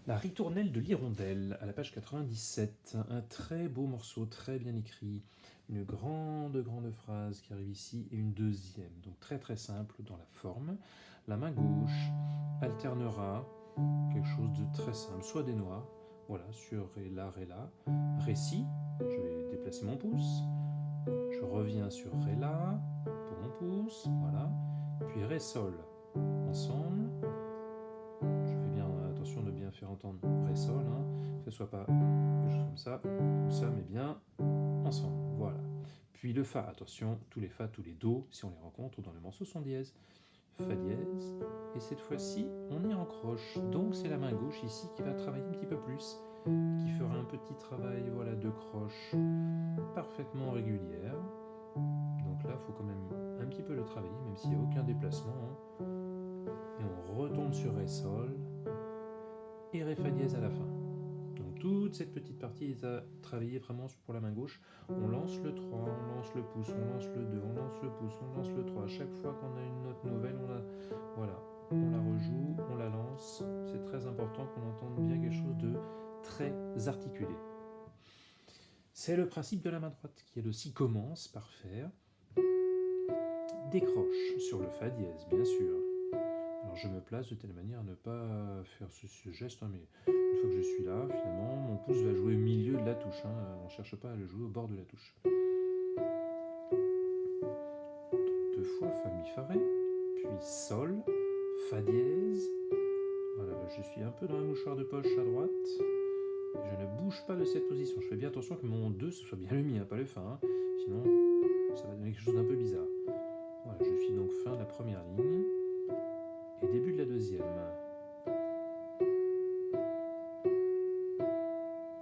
La ritournelle de l'hirondelle, à la page 97, un très beau morceau, très bien écrit, une grande phrase qui arrive ici et une deuxième, donc très très simple dans la forme. La main gauche alternera quelque chose de très simple, soit des noix, voilà, sur Ré, La, Ré, Si, je vais déplacer mon pouce, je reviens sur Ré, La, pour mon pouce, voilà, puis Ré, Sol, ensemble. Je fais bien attention de bien faire entendre Ré, Sol, que ce soit pas quelque chose comme ça, mais bien ensemble, voilà. Puis le Fa, attention, tous les Fa, tous les Do, si on les rencontre dans le morceau, sont dièses. Fa dièse, et cette fois-ci, on est en croche, donc c'est la main gauche ici qui va travailler un petit peu plus, qui fera un petit travail voilà, de croche parfaitement régulière. Donc là, il faut quand même un petit peu le travailler, même s'il n'y a aucun déplacement. Et on retombe sur Ré, Sol, et Ré, Fa dièse à la fin. Donc toute cette petite partie est à travailler vraiment pour la main gauche. On lance le 3, on lance le pouce, on lance le 2, on lance le pouce, on lance le 3. À chaque fois qu'on a une note nouvelle, on la rejoue, on la lance. C'est très important qu'on entende bien quelque chose de très articulé. C'est le principe de la main droite qui elle aussi commence par faire des croches sur le Fa dièse, bien sûr. Alors je me place de telle manière à ne pas faire ce geste, mais une fois que je suis là, finalement, mon pouce va jouer au milieu de la touche. On ne cherche pas à le jouer au bord de la touche. Deux fois Fa, Mi, Fa, Ré, puis Sol, Fa dièse. Voilà, là, je suis un peu dans la mouchoir de poche à droite. Et je ne bouge pas de cette position. Je fais bien attention que mon 2 ce soit bien le Mi, pas le Fa. Sinon, ça va donner quelque chose d'un peu bizarre. Voilà, je suis donc fin de la première ligne et début de la deuxième.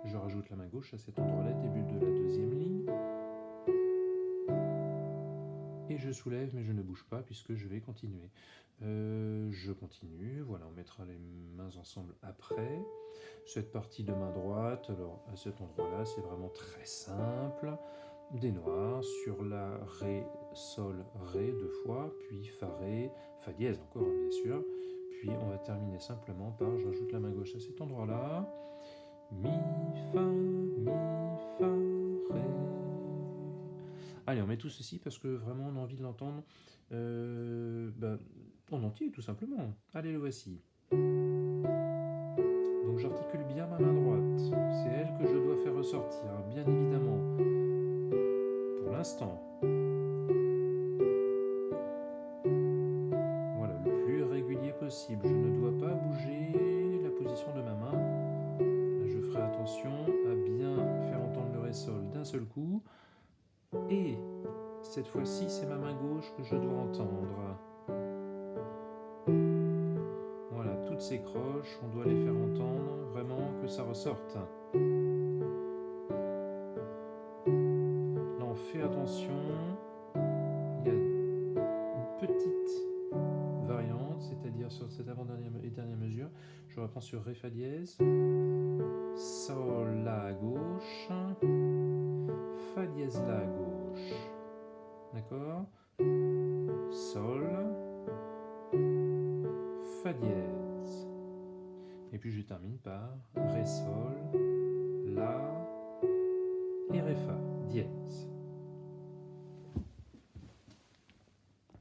Je rajoute la main gauche à cet endroit-là, début de la deuxième ligne. Et je soulève, mais je ne bouge pas puisque je vais continuer. Je continue, voilà, on mettra les mains ensemble après. Cette partie de main droite, alors à cet endroit-là, c'est vraiment très simple. Des noirs sur la Ré, Sol, Ré deux fois, puis Fa, Ré, Fa dièse encore, bien sûr. Puis on va terminer simplement par, je rajoute la main gauche à cet endroit-là. Mi, Fa, Ré. Allez, on met tout ceci parce que vraiment on a envie de l'entendre en entier, tout simplement. Allez, le voici. Donc j'articule bien ma main droite. C'est elle que je dois faire ressortir, bien évidemment. Pour l'instant. Voilà, le plus régulier possible. Je ne dois pas bouger la position de ma main. Là, je ferai attention à bien faire entendre le Ré Sol d'un seul coup. Et cette fois-ci, c'est ma main gauche que je dois entendre. Voilà, toutes ces croches, on doit les faire entendre, vraiment que ça ressorte. Là, on fait attention. Il y a une petite variante, c'est-à-dire sur cette avant-dernière et dernière mesure. Je reprends sur Ré, Fa dièse. Sol, La à gauche. Fa dièse, La à gauche. D'accord ? Sol. Fa dièse. Et puis je termine par Ré, Sol, La et Ré, Fa dièse.